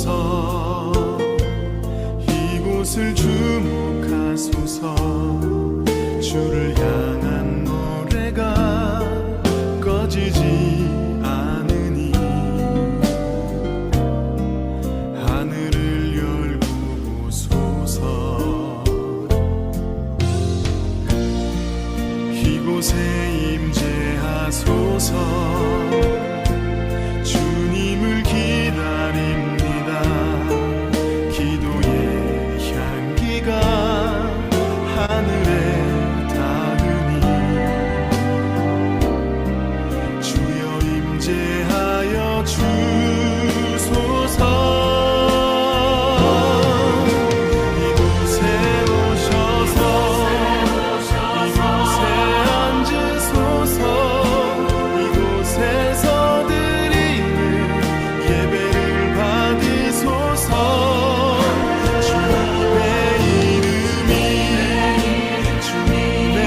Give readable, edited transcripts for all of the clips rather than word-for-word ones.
주소서. 이곳을 주목하소서. 주를 향한 노래가 꺼지지 않으니 하늘을 열고 보소서. 이곳에 임재하소서. 주님을 기다립니다. 기도의 향기가 하늘에 닿으니 주여 임재하여 주소서. 이곳에 오셔서 이곳에 앉으소서. 이곳에서 드리는 예배를 받으소서. 주님의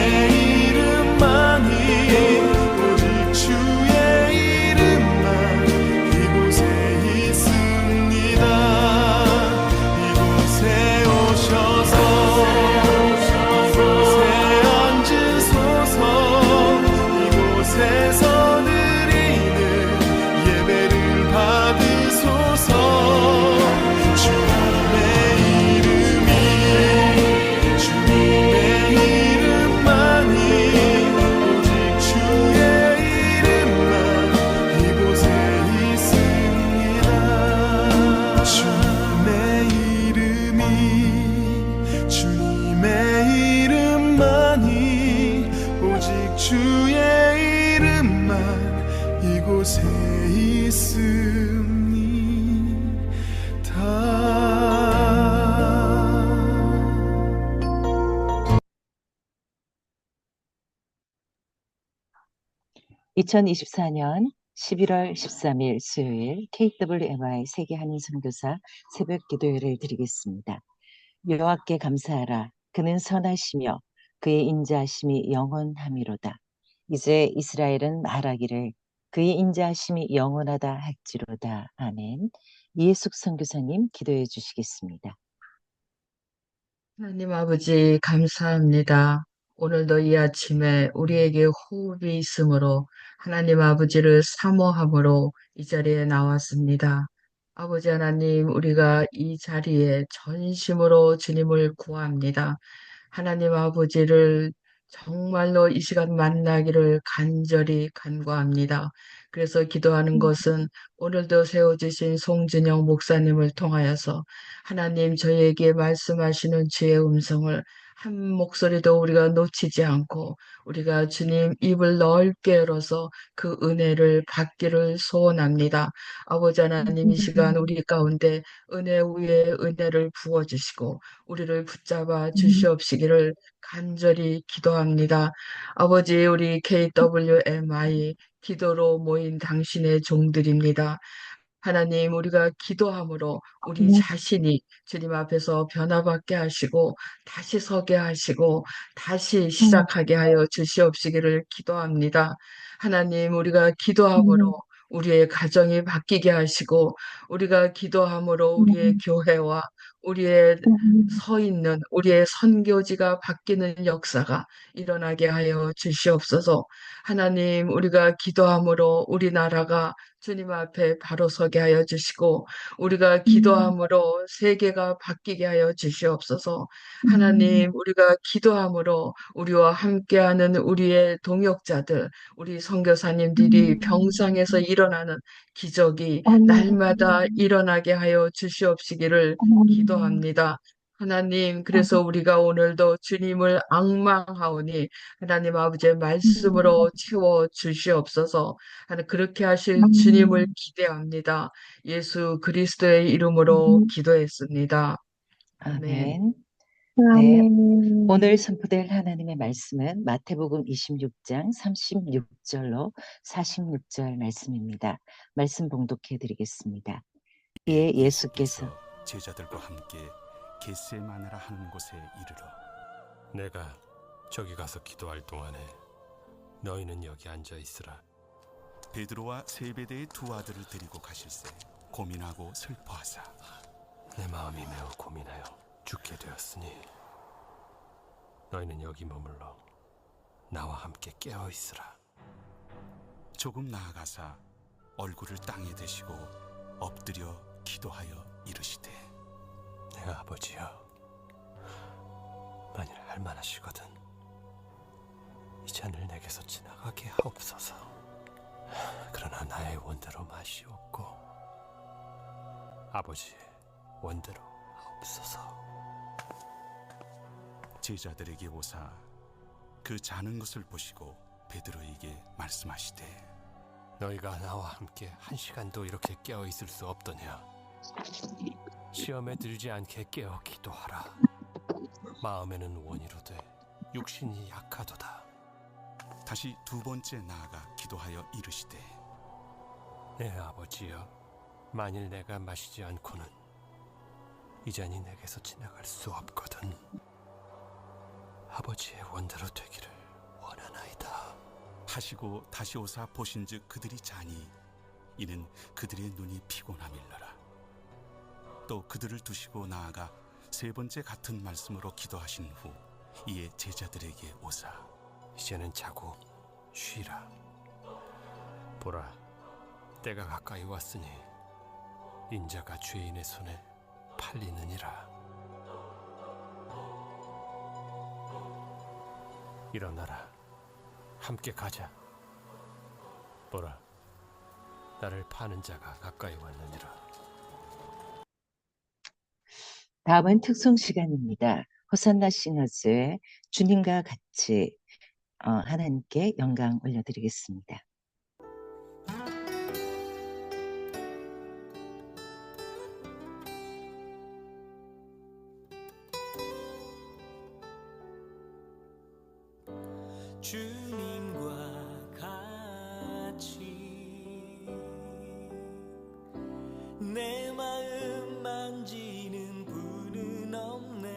이름만이 오직 주의 이름만 이곳에 있습니다. 이곳에 오셔서 이곳에 앉으소서. 이곳에서 드리는 예배를 받으소서. 주님의 이름만이 오직 주의 이름만 이곳에 있습니다. 주님의 이름만이 오직 주의 이름만 이곳에 있습니다. 2024년 11월 13일 수요일 KWMI 세계 한인 선교사 새벽 기도회를 드리겠습니다. 여호와께 감사하라. 그는 선하시며 그의 인자하심이 영원함이로다. 이제 이스라엘은 말하기를 그의 인자하심이 영원하다 할지로다. 아멘. 이해숙 선교사님 기도해 주시겠습니다. 하나님 아버지 감사합니다. 오늘도 이 아침에 우리에게 호흡이 있으므로 하나님 아버지를 사모함으로 이 자리에 나왔습니다. 아버지 하나님, 우리가 이 자리에 전심으로 주님을 구합니다. 하나님 아버지를 정말로 이 시간 만나기를 간절히 간구합니다. 그래서 기도하는 것은 오늘도 세워주신 송준영 목사님을 통하여서 하나님 저희에게 말씀하시는 주의 음성을 한 목소리도 우리가 놓치지 않고 우리가 주님 입을 넓게 열어서 그 은혜를 받기를 소원합니다. 아버지 하나님, 이 시간 우리 가운데 은혜 위에 은혜를 부어주시고 우리를 붙잡아 주시옵시기를 간절히 기도합니다. 아버지, 우리 KWMI 기도로 모인 당신의 종들입니다. 하나님, 우리가 기도함으로 우리 자신이 주님 앞에서 변화받게 하시고 다시 서게 하시고 다시 시작하게 하여 주시옵시기를 기도합니다. 하나님, 우리가 기도함으로 우리의 가정이 바뀌게 하시고 우리가 기도함으로 우리의 교회와 우리의 서 있는 우리의 선교지가 바뀌는 역사가 일어나게 하여 주시옵소서. 하나님, 우리가 기도함으로 우리나라가 주님 앞에 바로 서게 하여 주시고 우리가 기도함으로 세계가 바뀌게 하여 주시옵소서. 하나님, 우리가 기도함으로 우리와 함께하는 우리의 동역자들, 우리 선교사님들이 병상에서 일어나는 기적이 날마다 일어나게 하여 주시옵시기를 기도합니다. 하나님, 그래서 우리가 오늘도 주님을 앙망하오니 하나님 아버지의 말씀으로 채워 주시옵소서. 하나님, 그렇게 하실 주님을 기대합니다. 예수 그리스도의 이름으로 기도했습니다. 아멘. 아멘. 네, 오늘 선포될 하나님의 말씀은 마태복음 26장 36절로 46절 말씀입니다. 말씀 봉독해 드리겠습니다. 이에 예수께서 제자들과 함께 겟세마네라 하는 곳에 이르러 내가 저기 가서 기도할 동안에 너희는 여기 앉아 있으라. 베드로와 세베대의 두 아들을 데리고 가실세 고민하고 슬퍼하사 내 마음이 매우 고민하여 죽게 되었으니 너희는 여기 머물러 나와 함께 깨어 있으라. 조금 나아가사 얼굴을 땅에 대시고 엎드려 기도하여 이르시되 내 아버지여, 만일 할만하시거든 이 잔을 내게서 지나가게 하옵소서. 그러나 나의 원대로 마시옵고 아버지의 원대로 하옵소서. 제자들에게 오사 그 자는 것을 보시고 베드로에게 말씀하시되 너희가 나와 함께 1시간도 이렇게 깨어 있을 수 없더냐? 시험에 들지 않게 깨어 기도하라. 마음에는 원이로되 육신이 약하도다. 다시 두 번째 나아가 기도하여 이르시되 내 아버지여, 만일 내가 마시지 않고는 이 잔이 내게서 지나갈 수 없거든. 아버지의 원대로 되기를 원하나이다. 하시고 다시 오사 보신즉 그들이 자니 이는 그들의 눈이 피곤함일러라. 또 그들을 두시고 나아가 세 번째 같은 말씀으로 기도하신 후 이에 제자들에게 오사 이제는 자고 쉬라. 보라, 때가 가까이 왔으니 인자가 죄인의 손에 팔리느니라. 일어나라, 함께 가자. 보라, 나를 파는 자가 가까이 왔느니라. 다음은 특송 시간입니다. 호산나 싱어즈의 주님과 같이 하나님께 영광 올려드리겠습니다. 주님과 같이 내 마음 만지는 분은 없네.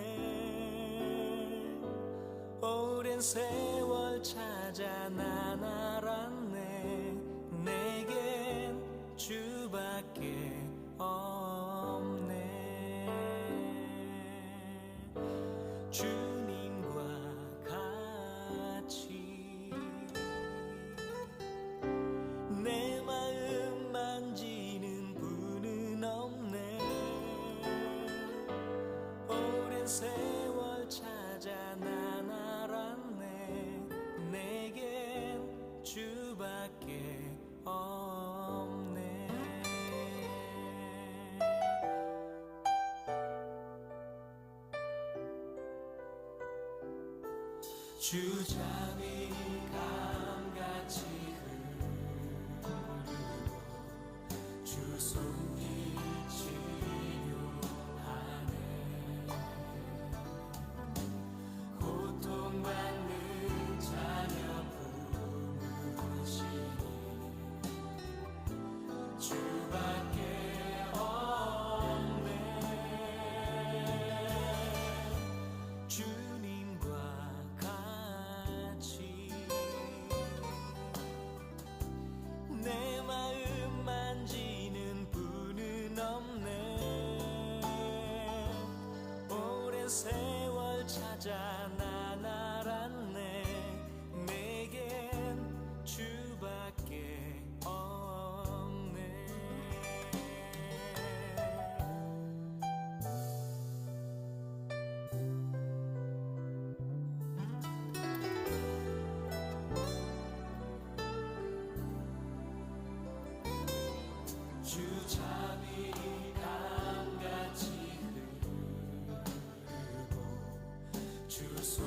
오랜 세월 찾아 난 알았네. 내겐 주밖에 없네. 주님과 같이 내 마음 만지는 분은 없네. 오랜 세월 찾아 난 알았네. 내겐 주밖에 없네. 주 잠이 감같이 흐르고 주 손이 치료하네. 고통받는 자녀 품으시니 주밖에 없네. 주님과 같이 내 마음 만지는 분은 없네. 오랜 세월 찾아 난 알았네. 내겐 주밖에 없네. 주 잠이 감같이 흐르고 주 손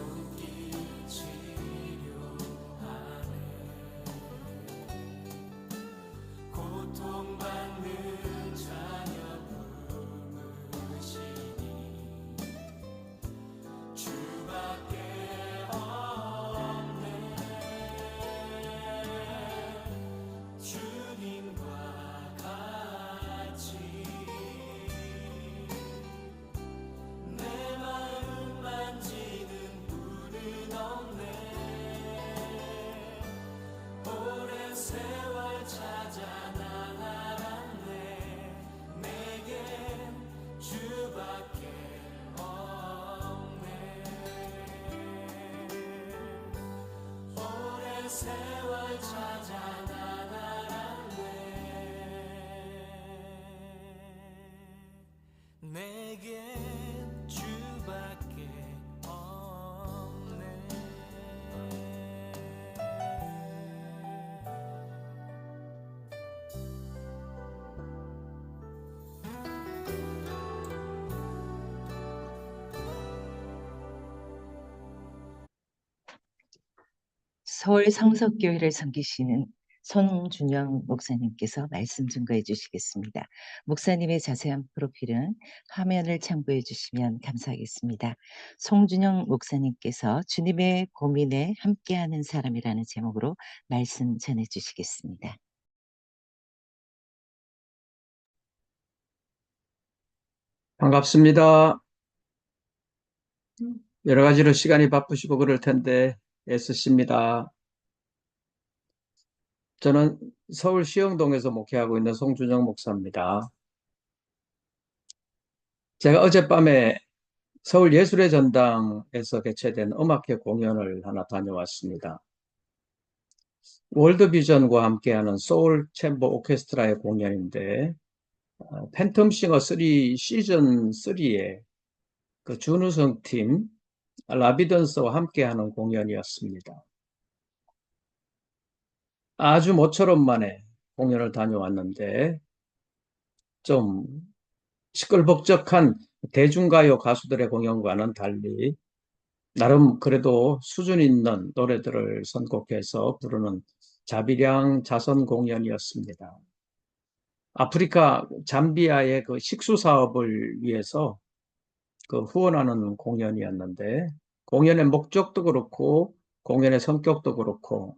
서울 성석교회를 섬기시는 손준영 목사님께서 말씀 증거해 주시겠습니다. 목사님의 자세한 프로필은 화면을 참고해 주시면 감사하겠습니다. 송준영 목사님께서 주님의 고민에 함께하는 사람이라는 제목으로 말씀 전해 주시겠습니다. 반갑습니다. 여러 가지로 시간이 바쁘시고 그럴 텐데 애쓰십니다. 저는 서울 시흥동에서 목회하고 있는 송준영 목사입니다. 제가 어젯밤에 서울 예술의 전당에서 개최된 음악회 공연을 하나 다녀왔습니다. 월드비전과 함께하는 소울 챔버 오케스트라의 공연인데 팬텀싱어 3 시즌 3의 그 준우승 팀 라비던스와 함께하는 공연이었습니다. 아주 모처럼 만에 공연을 다녀왔는데 좀 시끌벅적한 대중가요 가수들의 공연과는 달리 나름 그래도 수준 있는 노래들을 선곡해서 부르는 자비량 자선 공연이었습니다. 아프리카 잠비아의 그 식수 사업을 위해서 그 후원하는 공연이었는데 공연의 목적도 그렇고 공연의 성격도 그렇고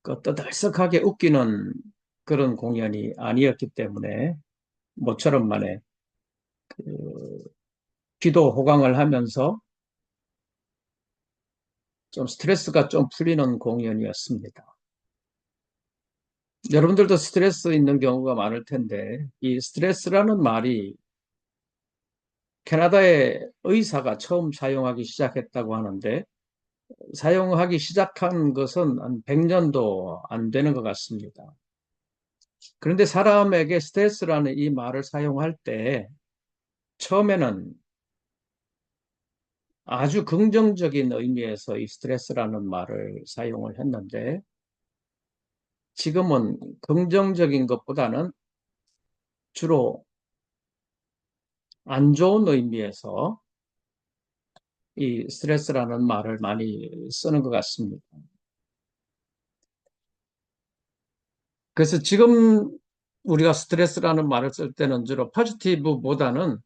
그 떠들썩하게 웃기는 그런 공연이 아니었기 때문에 모처럼 만에 그 기도 호강을 하면서 좀 스트레스가 좀 풀리는 공연이었습니다. 여러분들도 스트레스 있는 경우가 많을 텐데 이 스트레스라는 말이 캐나다의 의사가 처음 사용하기 시작했다고 하는데 사용하기 시작한 것은 한 100년도 안 되는 것 같습니다. 그런데 사람에게 스트레스라는 이 말을 사용할 때 처음에는 아주 긍정적인 의미에서 이 스트레스라는 말을 사용을 했는데 지금은 긍정적인 것보다는 주로 안 좋은 의미에서 이 스트레스라는 말을 많이 쓰는 것 같습니다. 그래서 지금 우리가 스트레스라는 말을 쓸 때는 주로 포지티브보다는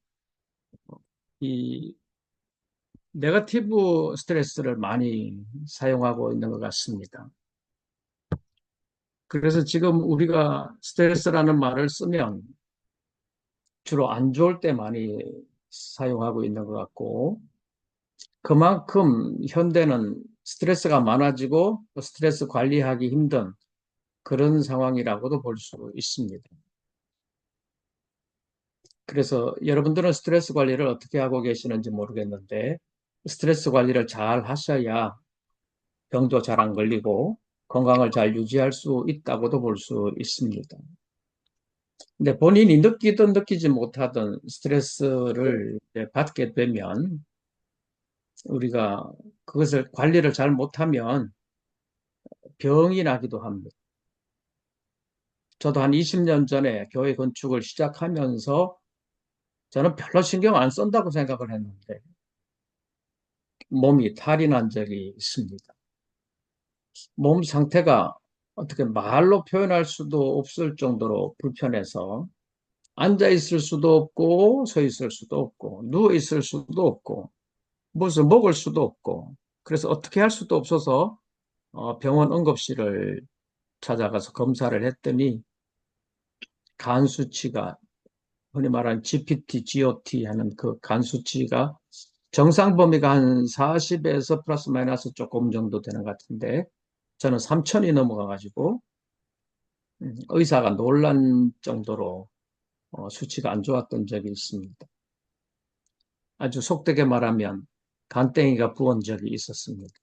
이 네거티브 스트레스를 많이 사용하고 있는 것 같습니다. 그래서 지금 우리가 스트레스라는 말을 쓰면 주로 안 좋을 때 많이 사용하고 있는 것 같고 그만큼 현대는 스트레스가 많아지고 스트레스 관리하기 힘든 그런 상황이라고도 볼 수 있습니다. 그래서 여러분들은 스트레스 관리를 어떻게 하고 계시는지 모르겠는데 스트레스 관리를 잘 하셔야 병도 잘 안 걸리고 건강을 잘 유지할 수 있다고도 볼 수 있습니다. 근데 본인이 느끼든 느끼지 못하던 스트레스를 이제 받게 되면 우리가 그것을 관리를 잘 못하면 병이 나기도 합니다. 저도 한 20년 전에 교회 건축을 시작하면서 저는 별로 신경 안 쓴다고 생각을 했는데 몸이 탈이 난 적이 있습니다. 몸 상태가 어떻게 말로 표현할 수도 없을 정도로 불편해서 앉아 있을 수도 없고 서 있을 수도 없고 누워 있을 수도 없고 무엇을 먹을 수도 없고 그래서 어떻게 할 수도 없어서 병원 응급실을 찾아가서 검사를 했더니 간 수치가 흔히 말하는 GPT, GOT 하는 그 간 수치가 정상 범위가 한 40에서 플러스 마이너스 조금 정도 되는 것 같은데 저는 3천이 넘어가가지고 의사가 놀란 정도로 수치가 안 좋았던 적이 있습니다. 아주 속되게 말하면 간땡이가 부은 적이 있었습니다.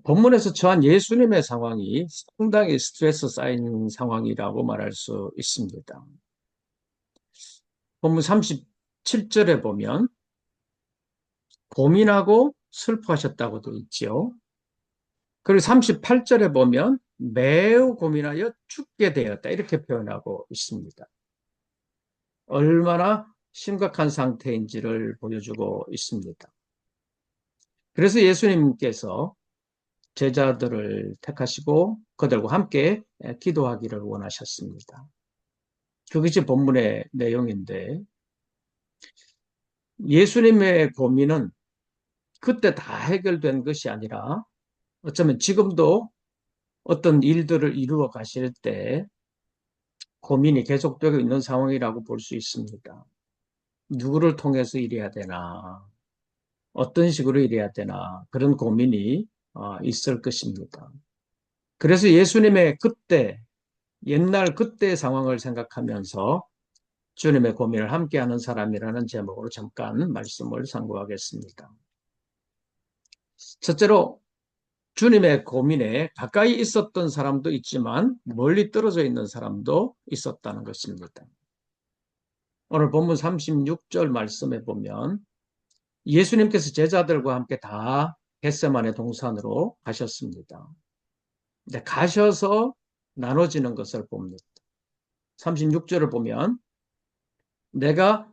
본문에서 처한 예수님의 상황이 상당히 스트레스 쌓인 상황이라고 말할 수 있습니다. 본문 37절에 보면 고민하고 슬퍼하셨다고도 있지요. 그리고 38절에 보면 매우 고민하여 죽게 되었다 이렇게 표현하고 있습니다. 얼마나 심각한 상태인지를 보여주고 있습니다. 그래서 예수님께서 제자들을 택하시고 그들과 함께 기도하기를 원하셨습니다. 그것이 본문의 내용인데 예수님의 고민은 그때 다 해결된 것이 아니라 어쩌면 지금도 어떤 일들을 이루어 가실 때 고민이 계속되고 있는 상황이라고 볼 수 있습니다. 누구를 통해서 일해야 되나, 어떤 식으로 일해야 되나, 그런 고민이 있을 것입니다. 그래서 예수님의 그때, 옛날 그때 상황을 생각하면서 주님의 고민을 함께하는 사람이라는 제목으로 잠깐 말씀을 상고하겠습니다. 첫째로 주님의 고민에 가까이 있었던 사람도 있지만 멀리 떨어져 있는 사람도 있었다는 것입니다. 오늘 본문 36절 말씀에 보면 예수님께서 제자들과 함께 다 겟세마네 동산으로 가셨습니다. 근데 가셔서 나눠지는 것을 봅니다. 36절을 보면 내가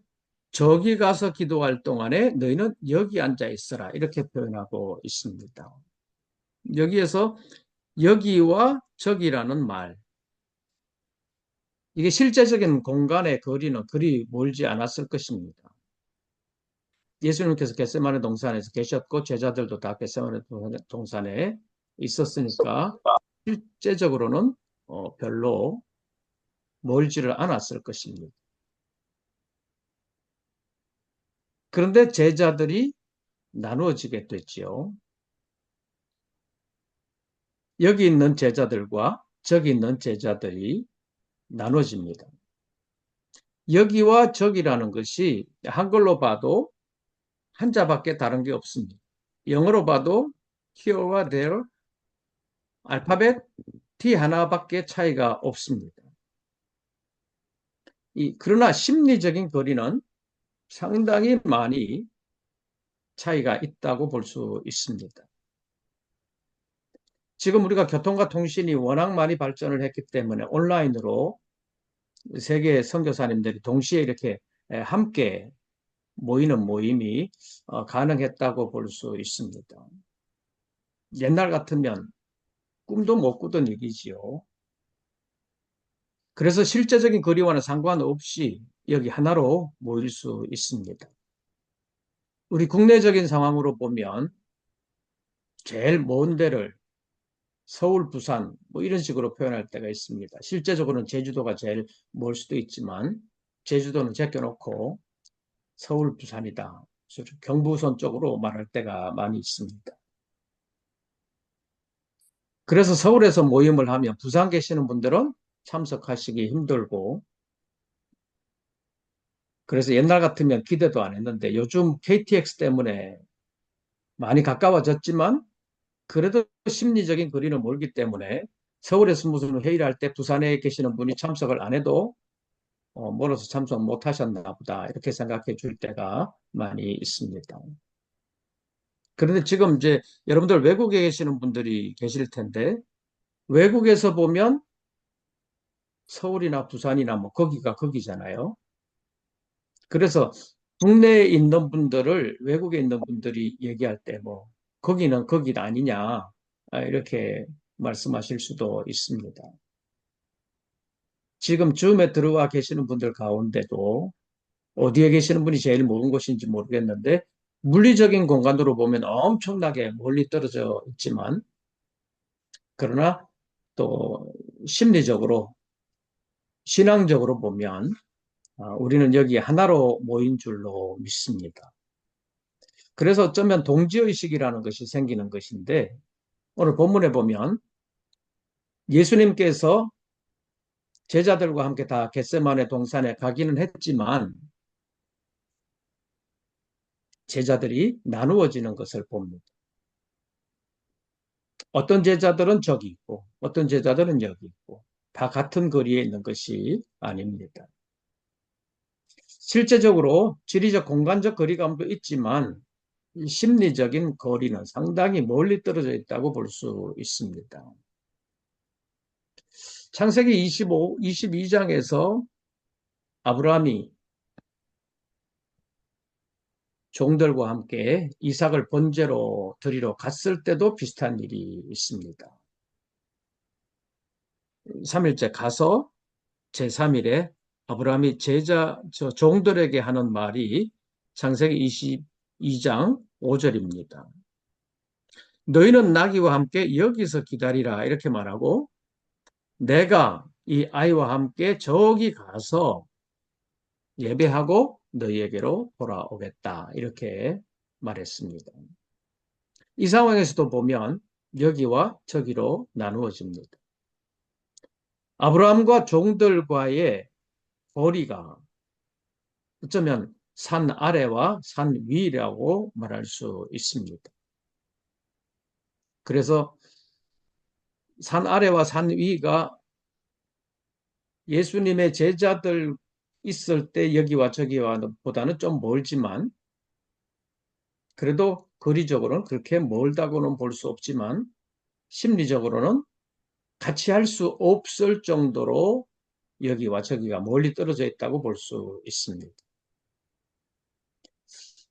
저기 가서 기도할 동안에 너희는 여기 앉아 있어라 이렇게 표현하고 있습니다. 여기에서 여기와 저기라는 말, 이게 실제적인 공간의 거리는 그리 멀지 않았을 것입니다. 예수님께서 겟세마네 동산에서 계셨고 제자들도 다 겟세마네 동산에 있었으니까 실제적으로는 별로 멀지를 않았을 것입니다. 그런데 제자들이 나누어지게 됐지요. 여기 있는 제자들과 저기 있는 제자들이 나눠집니다. 여기와 저기라는 것이 한글로 봐도 한자밖에 다른 게 없습니다. 영어로 봐도 here와 there, 알파벳 T 하나밖에 차이가 없습니다. 그러나 심리적인 거리는 상당히 많이 차이가 있다고 볼 수 있습니다. 지금 우리가 교통과 통신이 워낙 많이 발전을 했기 때문에 온라인으로 세계 선교사님들이 동시에 이렇게 함께 모이는 모임이 가능했다고 볼 수 있습니다. 옛날 같으면 꿈도 못 꾸던 얘기지요. 그래서 실제적인 거리와는 상관없이 여기 하나로 모일 수 있습니다. 우리 국내적인 상황으로 보면 제일 먼 데를 서울, 부산 뭐 이런 식으로 표현할 때가 있습니다. 실제적으로는 제주도가 제일 멀 수도 있지만 제주도는 제껴놓고 서울, 부산이다. 경부선 쪽으로 말할 때가 많이 있습니다. 그래서 서울에서 모임을 하면 부산 계시는 분들은 참석하시기 힘들고 그래서 옛날 같으면 기대도 안 했는데 요즘 KTX 때문에 많이 가까워졌지만 그래도 심리적인 거리는 멀기 때문에 서울에서 무슨 회의를 할 때 부산에 계시는 분이 참석을 안 해도 멀어서 참석 못 하셨나 보다 이렇게 생각해 줄 때가 많이 있습니다. 그런데 지금 이제 여러분들 외국에 계시는 분들이 계실 텐데 외국에서 보면 서울이나 부산이나 뭐 거기가 거기잖아요. 그래서 국내에 있는 분들을 외국에 있는 분들이 얘기할 때 뭐 거기는 거기 아니냐 이렇게 말씀하실 수도 있습니다. 지금 줌에 들어와 계시는 분들 가운데도 어디에 계시는 분이 제일 먼 곳인지 모르겠는데 물리적인 공간으로 보면 엄청나게 멀리 떨어져 있지만 그러나 또 심리적으로 신앙적으로 보면 우리는 여기 하나로 모인 줄로 믿습니다. 그래서 어쩌면 동지의식이라는 것이 생기는 것인데 오늘 본문에 보면 예수님께서 제자들과 함께 다 겟세마네 동산에 가기는 했지만 제자들이 나누어지는 것을 봅니다. 어떤 제자들은 저기 있고 어떤 제자들은 여기 있고 다 같은 거리에 있는 것이 아닙니다. 실제적으로 지리적 공간적 거리감도 있지만 심리적인 거리는 상당히 멀리 떨어져 있다고 볼 수 있습니다. 창세기 22장에서 아브라함이 종들과 함께 이삭을 번제로 드리러 갔을 때도 비슷한 일이 있습니다. 3일째 가서 제3일에 아브라함이 종들에게 하는 말이 창세기 22장 5절입니다. 너희는 나귀와 함께 여기서 기다리라 이렇게 말하고 내가 이 아이와 함께 저기 가서 예배하고 너희에게로 돌아오겠다 이렇게 말했습니다. 이 상황에서도 보면 여기와 저기로 나누어집니다. 아브라함과 종들과의 거리가 어쩌면 산 아래와 산 위라고 말할 수 있습니다. 그래서 산 아래와 산 위가 예수님의 제자들 있을 때 여기와 저기와 보다는 좀 멀지만 그래도 거리적으로는 그렇게 멀다고는 볼 수 없지만 심리적으로는 같이 할 수 없을 정도로 여기와 저기가 멀리 떨어져 있다고 볼 수 있습니다.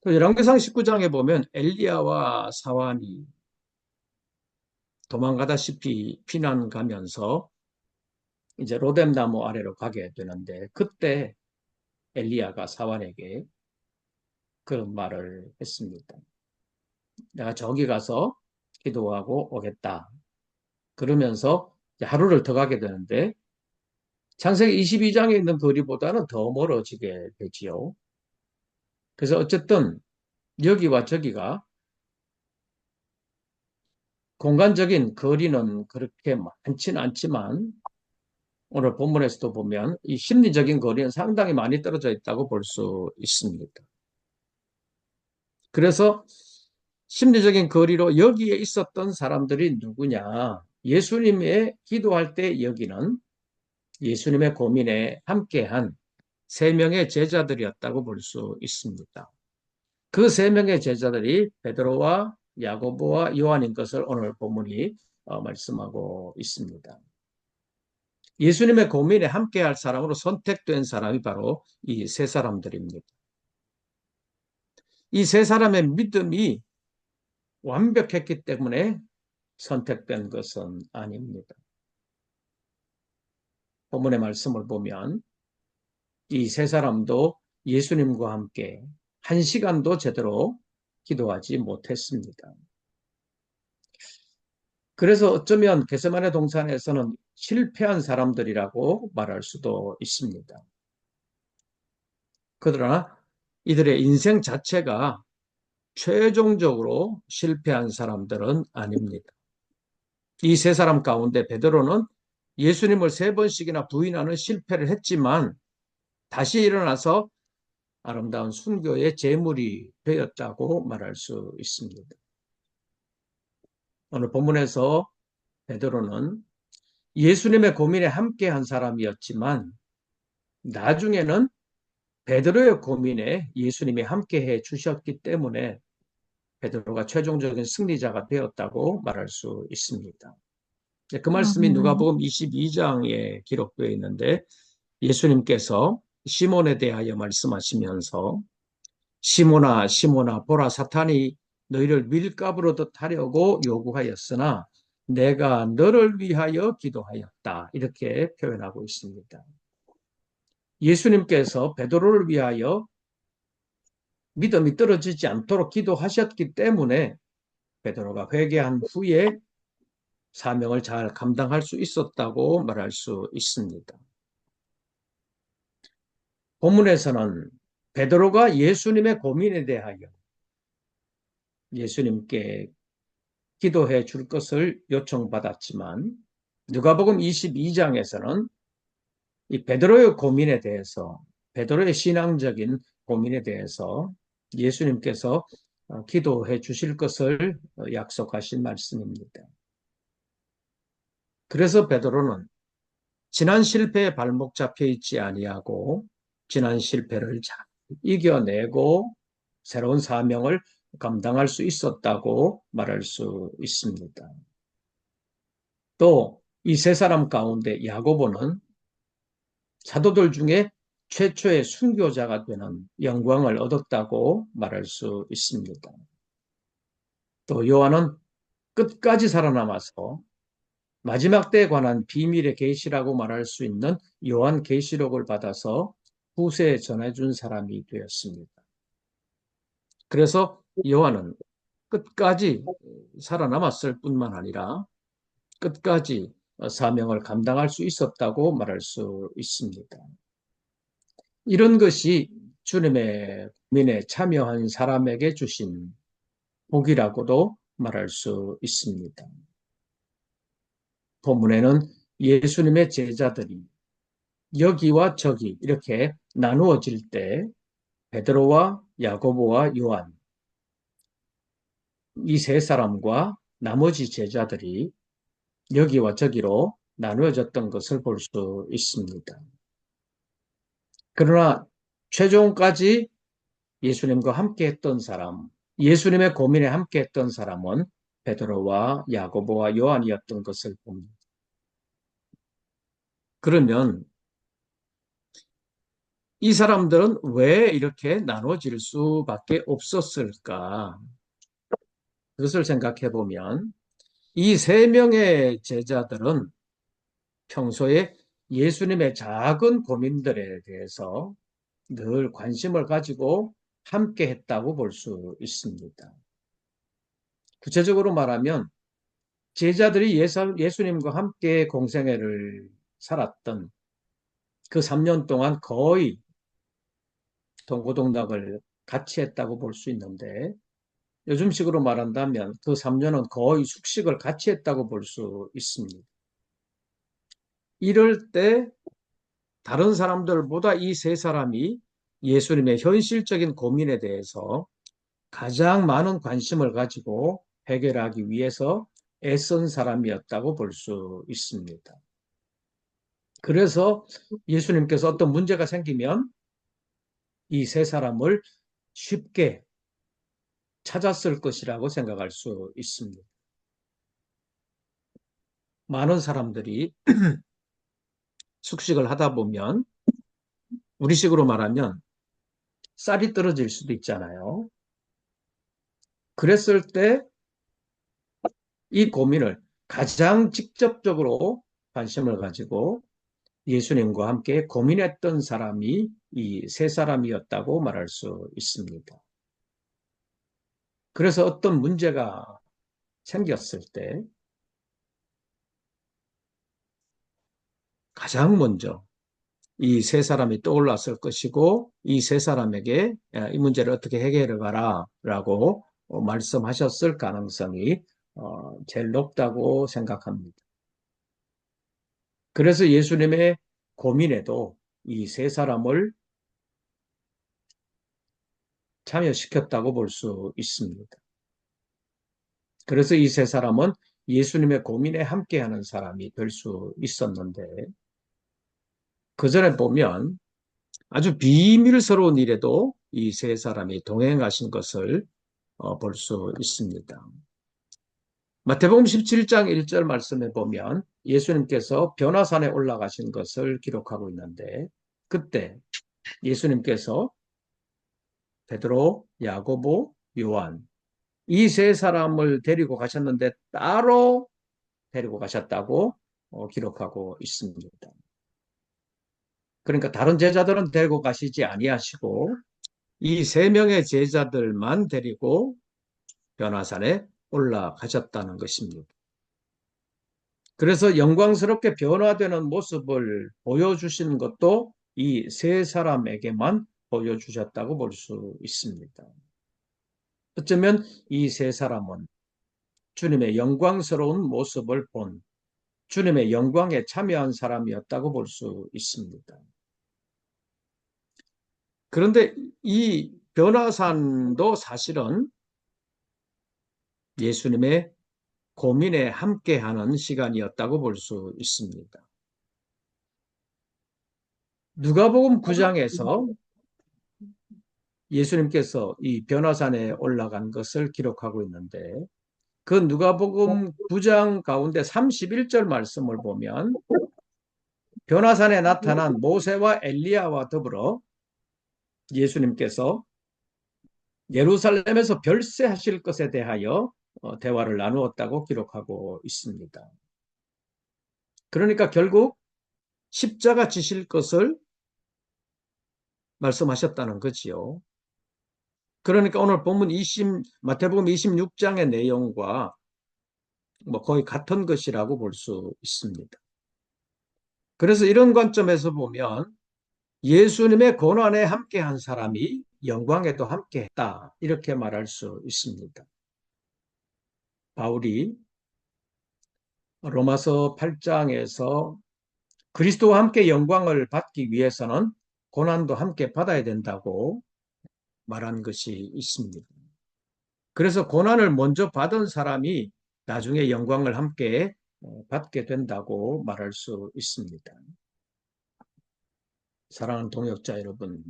열왕기상 19장에 보면 엘리야와 사환이 도망가다시피 피난 가면서 이제 로뎀나무 아래로 가게 되는데 그때 엘리야가 사환에게 그런 말을 했습니다. 내가 저기 가서 기도하고 오겠다. 그러면서 하루를 더 가게 되는데 창세기 22장에 있는 거리보다는 더 멀어지게 되지요. 그래서 어쨌든 여기와 저기가 공간적인 거리는 그렇게 많지는 않지만 오늘 본문에서도 보면 이 심리적인 거리는 상당히 많이 떨어져 있다고 볼 수 있습니다. 그래서 심리적인 거리로 여기에 있었던 사람들이 누구냐? 예수님의 기도할 때 여기는 예수님의 고민에 함께한 3명의 제자들이었다고 볼 수 있습니다. 그 3명의 제자들이 베드로와 야고보와 요한인 것을 오늘 본문이 말씀하고 있습니다. 예수님의 고민에 함께할 사람으로 선택된 사람이 바로 이 3사람들입니다. 이 3사람의 믿음이 완벽했기 때문에 선택된 것은 아닙니다. 본문의 말씀을 보면 이 3사람도 예수님과 함께 1시간도 제대로 기도하지 못했습니다. 그래서 어쩌면 겟세마네 동산에서는 실패한 사람들이라고 말할 수도 있습니다. 그러나 이들의 인생 자체가 최종적으로 실패한 사람들은 아닙니다. 이 3사람 가운데 베드로는 예수님을 3번씩이나 부인하는 실패를 했지만 다시 일어나서 아름다운 순교의 제물이 되었다고 말할 수 있습니다. 오늘 본문에서 베드로는 예수님의 고민에 함께한 사람이었지만 나중에는 베드로의 고민에 예수님이 함께해 주셨기 때문에 베드로가 최종적인 승리자가 되었다고 말할 수 있습니다. 그 말씀이 누가복음 22장에 기록되어 있는데 예수님께서 시몬에 대하여 말씀하시면서 시몬아 시몬아 보라 사탄이 너희를 밀가부르듯 하려고 요구하였으나 내가 너를 위하여 기도하였다. 이렇게 표현하고 있습니다. 예수님께서 베드로를 위하여 믿음이 떨어지지 않도록 기도하셨기 때문에 베드로가 회개한 후에 사명을 잘 감당할 수 있었다고 말할 수 있습니다. 본문에서는 베드로가 예수님의 고민에 대하여 예수님께 기도해 줄 것을 요청받았지만 누가복음 22장에서는 이 베드로의 고민에 대해서 베드로의 신앙적인 고민에 대해서 예수님께서 기도해 주실 것을 약속하신 말씀입니다. 그래서 베드로는 지난 실패에 발목 잡혀 있지 아니하고 지난 실패를 잘 이겨내고 새로운 사명을 감당할 수 있었다고 말할 수 있습니다. 또 이 3사람 가운데 야고보는 사도들 중에 최초의 순교자가 되는 영광을 얻었다고 말할 수 있습니다. 또 요한은 끝까지 살아남아서 마지막 때에 관한 비밀의 계시라고 말할 수 있는 요한 계시록을 받아서 후세에 전해준 사람이 되었습니다. 그래서 요한은 끝까지 살아남았을 뿐만 아니라 끝까지 사명을 감당할 수 있었다고 말할 수 있습니다. 이런 것이 주님의 민에 참여한 사람에게 주신 복이라고도 말할 수 있습니다. 본문에는 예수님의 제자들이 여기와 저기 이렇게 나누어질 때 베드로와 야고보와 요한 이 세 사람과 나머지 제자들이 여기와 저기로 나누어졌던 것을 볼 수 있습니다. 그러나 최종까지 예수님과 함께 했던 사람, 예수님의 고민에 함께 했던 사람은 베드로와 야고보와 요한이었던 것을 봅니다. 그러면 이 사람들은 왜 이렇게 나눠질 수밖에 없었을까? 그것을 생각해 보면 이 세 명의 제자들은 평소에 예수님의 작은 고민들에 대해서 늘 관심을 가지고 함께 했다고 볼 수 있습니다. 구체적으로 말하면 제자들이 예수님과 함께 공생애를 살았던 그 3년 동안 거의 동고동락을 같이 했다고 볼 수 있는데 요즘식으로 말한다면 그 3년은 거의 숙식을 같이 했다고 볼 수 있습니다. 이럴 때 다른 사람들보다 이 세 사람이 예수님의 현실적인 고민에 대해서 가장 많은 관심을 가지고 해결하기 위해서 애쓴 사람이었다고 볼 수 있습니다. 그래서 예수님께서 어떤 문제가 생기면 이 세 사람을 쉽게 찾았을 것이라고 생각할 수 있습니다. 많은 사람들이 숙식을 하다 보면 우리식으로 말하면 쌀이 떨어질 수도 있잖아요. 그랬을 때 이 고민을 가장 직접적으로 관심을 가지고 예수님과 함께 고민했던 사람이 이 세 사람이었다고 말할 수 있습니다. 그래서 어떤 문제가 생겼을 때 가장 먼저 이 세 사람이 떠올랐을 것이고 이 세 사람에게 이 문제를 어떻게 해결해 가라 라고 말씀하셨을 가능성이 제일 높다고 생각합니다. 그래서 예수님의 고민에도 이 세 사람을 참여시켰다고 볼 수 있습니다. 그래서 이 세 사람은 예수님의 고민에 함께하는 사람이 될 수 있었는데 그 전에 보면 아주 비밀스러운 일에도 이 세 사람이 동행하신 것을 볼 수 있습니다. 마태복음 17장 1절 말씀에 보면 예수님께서 변화산에 올라가신 것을 기록하고 있는데 그때 예수님께서 베드로, 야고보, 요한 이 세 사람을 데리고 가셨는데 따로 데리고 가셨다고 기록하고 있습니다. 그러니까 다른 제자들은 데리고 가시지 아니하시고 이 세 명의 제자들만 데리고 변화산에 올라가셨다는 것입니다. 그래서 영광스럽게 변화되는 모습을 보여주시는 것도 이 세 사람에게만 보여주셨다고 볼 수 있습니다. 어쩌면 이 세 사람은 주님의 영광스러운 모습을 본 주님의 영광에 참여한 사람이었다고 볼 수 있습니다. 그런데 이 변화산도 사실은 예수님의 고민에 함께하는 시간이었다고 볼 수 있습니다. 누가복음 9장에서 예수님께서 이 변화산에 올라간 것을 기록하고 있는데 그 누가복음 9장 가운데 31절 말씀을 보면 변화산에 나타난 모세와 엘리야와 더불어 예수님께서 예루살렘에서 별세하실 것에 대하여 대화를 나누었다고 기록하고 있습니다. 그러니까 결국 십자가 지실 것을 말씀하셨다는 거지요. 그러니까 오늘 본문 마태복음 26장의 내용과 거의 같은 것이라고 볼 수 있습니다. 그래서 이런 관점에서 보면 예수님의 고난에 함께한 사람이 영광에도 함께했다, 이렇게 말할 수 있습니다. 바울이 로마서 8장에서 그리스도와 함께 영광을 받기 위해서는 고난도 함께 받아야 된다고 말한 것이 있습니다. 그래서 고난을 먼저 받은 사람이 나중에 영광을 함께 받게 된다고 말할 수 있습니다. 사랑하는 동역자 여러분,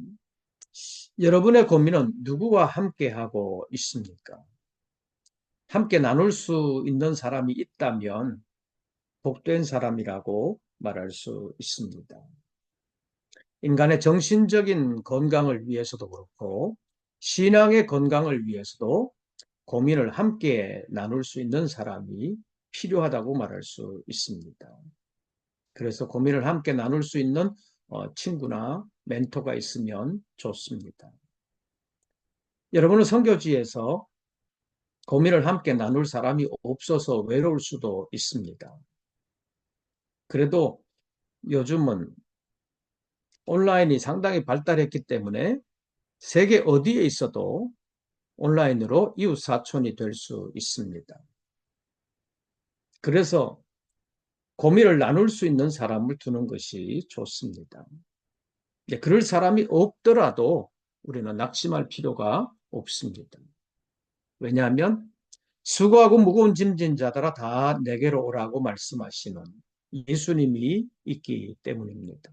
여러분의 고민은 누구와 함께 하고 있습니까? 함께 나눌 수 있는 사람이 있다면 복된 사람이라고 말할 수 있습니다. 인간의 정신적인 건강을 위해서도 그렇고 신앙의 건강을 위해서도 고민을 함께 나눌 수 있는 사람이 필요하다고 말할 수 있습니다. 그래서 고민을 함께 나눌 수 있는 친구나 멘토가 있으면 좋습니다. 여러분은 선교지에서 고민을 함께 나눌 사람이 없어서 외로울 수도 있습니다. 그래도 요즘은 온라인이 상당히 발달했기 때문에 세계 어디에 있어도 온라인으로 이웃 사촌이 될 수 있습니다. 그래서 고민을 나눌 수 있는 사람을 두는 것이 좋습니다. 그럴 사람이 없더라도 우리는 낙심할 필요가 없습니다. 왜냐하면 수고하고 무거운 짐진 자들아 다 내게로 오라고 말씀하시는 예수님이 있기 때문입니다.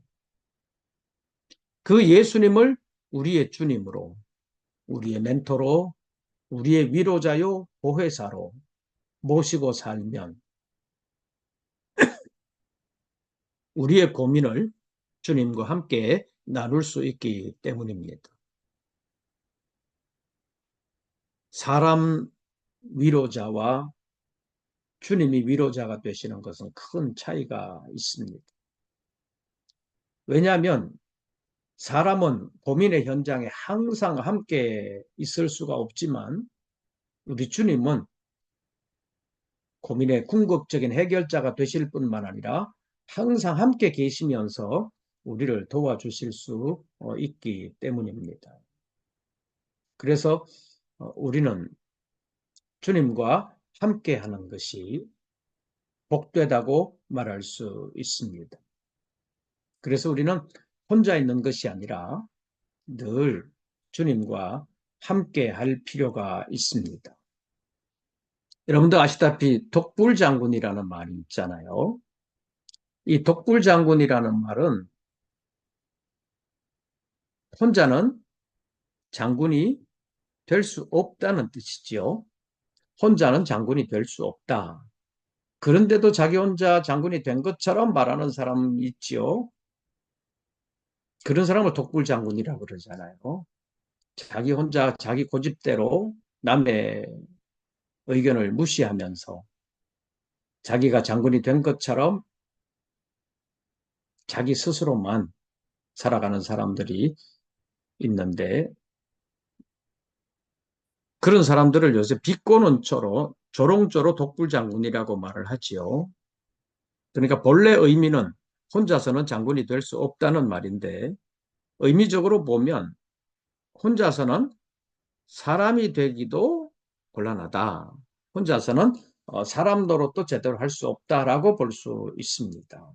그 예수님을 우리의 주님으로, 우리의 멘토로, 우리의 위로자요 보혜사로 모시고 살면 우리의 고민을 주님과 함께 나눌 수 있기 때문입니다. 사람 위로자와 주님이 위로자가 되시는 것은 큰 차이가 있습니다. 왜냐하면 사람은 고민의 현장에 항상 함께 있을 수가 없지만 우리 주님은 고민의 궁극적인 해결자가 되실 뿐만 아니라 항상 함께 계시면서 우리를 도와주실 수 있기 때문입니다. 그래서 우리는 주님과 함께 하는 것이 복되다고 말할 수 있습니다. 그래서 우리는 혼자 있는 것이 아니라 늘 주님과 함께 할 필요가 있습니다. 여러분도 아시다시피 독불장군이라는 말이 있잖아요. 이 독불장군이라는 말은 혼자는 장군이 될 수 없다는 뜻이지요. 혼자는 장군이 될 수 없다. 그런데도 자기 혼자 장군이 된 것처럼 말하는 사람이 있지요. 그런 사람을 독불장군이라고 그러잖아요. 자기 혼자 자기 고집대로 남의 의견을 무시하면서 자기가 장군이 된 것처럼 자기 스스로만 살아가는 사람들이 있는데 그런 사람들을 요새 비꼬는 조로 조롱조로 독불장군이라고 말을 하지요. 그러니까 본래 의미는 혼자서는 장군이 될 수 없다는 말인데 의미적으로 보면 혼자서는 사람이 되기도 곤란하다. 혼자서는 사람 노릇도 제대로 할 수 없다라고 볼 수 있습니다.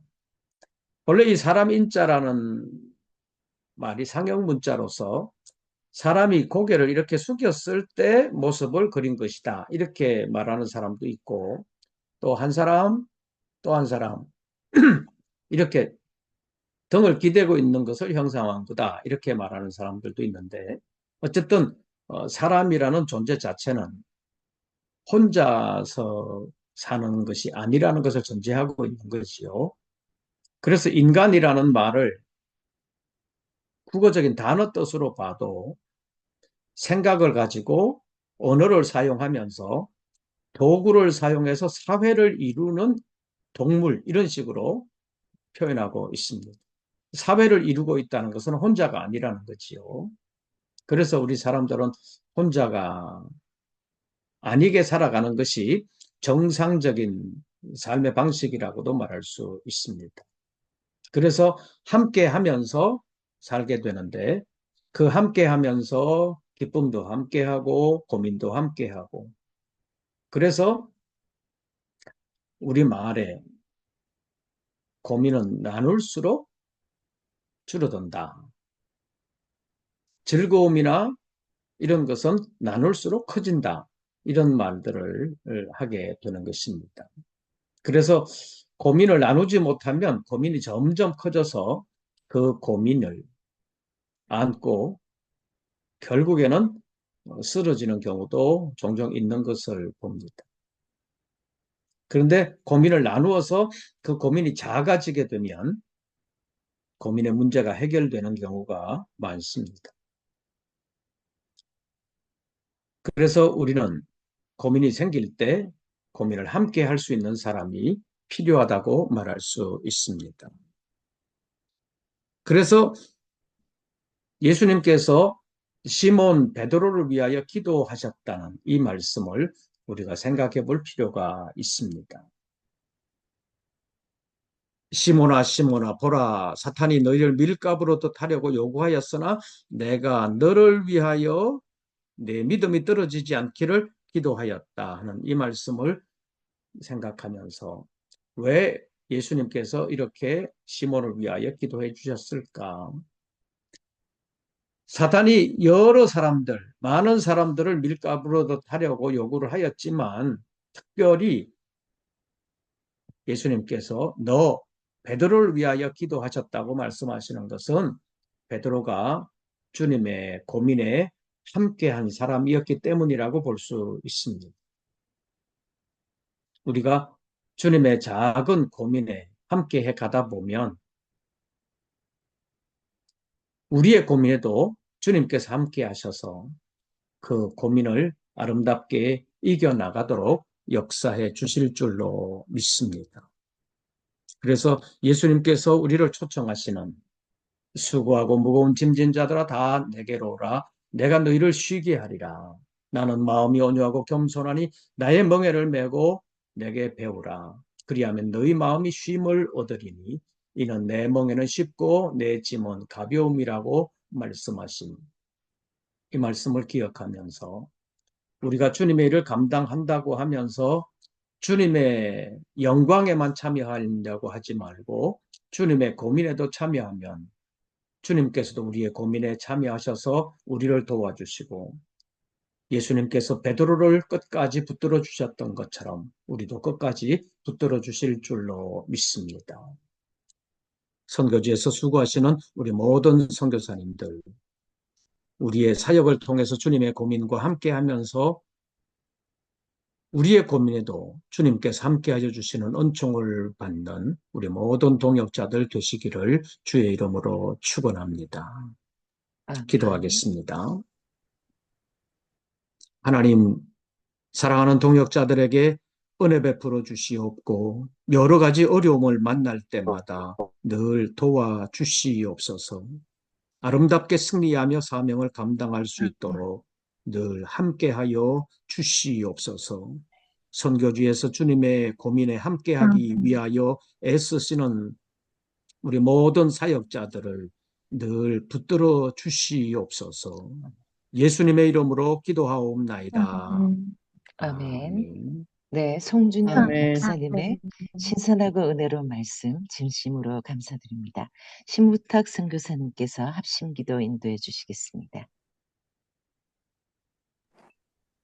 원래 이 사람 인자라는 말이 상형 문자로서 사람이 고개를 이렇게 숙였을 때 모습을 그린 것이다, 이렇게 말하는 사람도 있고 또 한 사람 또 한 사람 이렇게 등을 기대고 있는 것을 형상화한 거다, 이렇게 말하는 사람들도 있는데 어쨌든 사람이라는 존재 자체는 혼자서 사는 것이 아니라는 것을 전제하고 있는 것이요. 그래서 인간이라는 말을 국어적인 단어 뜻으로 봐도 생각을 가지고 언어를 사용하면서 도구를 사용해서 사회를 이루는 동물, 이런 식으로 표현하고 있습니다. 사회를 이루고 있다는 것은 혼자가 아니라는 거지요. 그래서 우리 사람들은 혼자가 아니게 살아가는 것이 정상적인 삶의 방식이라고도 말할 수 있습니다. 그래서 함께 하면서 살게 되는데, 그 함께 하면서 기쁨도 함께 하고 고민도 함께 하고, 그래서 우리 말에 고민은 나눌수록 줄어든다. 즐거움이나 이런 것은 나눌수록 커진다. 이런 말들을 하게 되는 것입니다. 그래서 고민을 나누지 못하면 고민이 점점 커져서 그 고민을 안고 결국에는 쓰러지는 경우도 종종 있는 것을 봅니다. 그런데 고민을 나누어서 그 고민이 작아지게 되면 고민의 문제가 해결되는 경우가 많습니다. 그래서 우리는 고민이 생길 때 고민을 함께 할 수 있는 사람이 필요하다고 말할 수 있습니다. 그래서 예수님께서 시몬 베드로를 위하여 기도하셨다는 이 말씀을 우리가 생각해 볼 필요가 있습니다. 시몬아 시몬아 보라, 사탄이 너희를 밀가부로 뜻하려고 요구하였으나 내가 너를 위하여 내 믿음이 떨어지지 않기를 기도하였다 하는 이 말씀을 생각하면서 왜 예수님께서 이렇게 시몬을 위하여 기도해 주셨을까? 사탄이 여러 사람들, 많은 사람들을 밀가부로 하려고 요구를 하였지만 특별히 예수님께서 너 베드로를 위하여 기도하셨다고 말씀하시는 것은 베드로가 주님의 고민에 함께한 사람이었기 때문이라고 볼 수 있습니다. 우리가 주님의 작은 고민에 함께해 가다 보면 우리의 고민에도 주님께서 함께 하셔서 그 고민을 아름답게 이겨나가도록 역사해 주실 줄로 믿습니다. 그래서 예수님께서 우리를 초청하시는 수고하고 무거운 짐진 자들아 다 내게로 오라. 내가 너희를 쉬게 하리라. 나는 마음이 온유하고 겸손하니 나의 멍에를 메고 내게 배우라. 그리하면 너희 마음이 쉼을 얻으리니 이는 내 멍에는 쉽고 내 짐은 가벼움이라고 말씀하신 이 말씀을 기억하면서 우리가 주님의 일을 감당한다고 하면서 주님의 영광에만 참여하려고 하지 말고 주님의 고민에도 참여하면 주님께서도 우리의 고민에 참여하셔서 우리를 도와주시고 예수님께서 베드로를 끝까지 붙들어 주셨던 것처럼 우리도 끝까지 붙들어 주실 줄로 믿습니다. 선교지에서 수고하시는 우리 모든 선교사님들, 우리의 사역을 통해서 주님의 고민과 함께하면서 우리의 고민에도 주님께서 함께하여 주시는 은총을 받는 우리 모든 동역자들 되시기를 주의 이름으로 축원합니다. 기도하겠습니다. 하나님, 사랑하는 동역자들에게 은혜 베풀어 주시옵고 여러 가지 어려움을 만날 때마다 늘 도와주시옵소서. 아름답게 승리하며 사명을 감당할 수 있도록 늘 함께하여 주시옵소서. 선교지에서 주님의 고민에 함께하기 위하여 애쓰시는 우리 모든 사역자들을 늘 붙들어 주시옵소서. 예수님의 이름으로 기도하옵나이다. 아멘. 아멘. 네, 송준영 아멘. 목사님의 신선하고 은혜로운 말씀 진심으로 감사드립니다. 신무탁 선교사님께서 합심기도 인도해 주시겠습니다.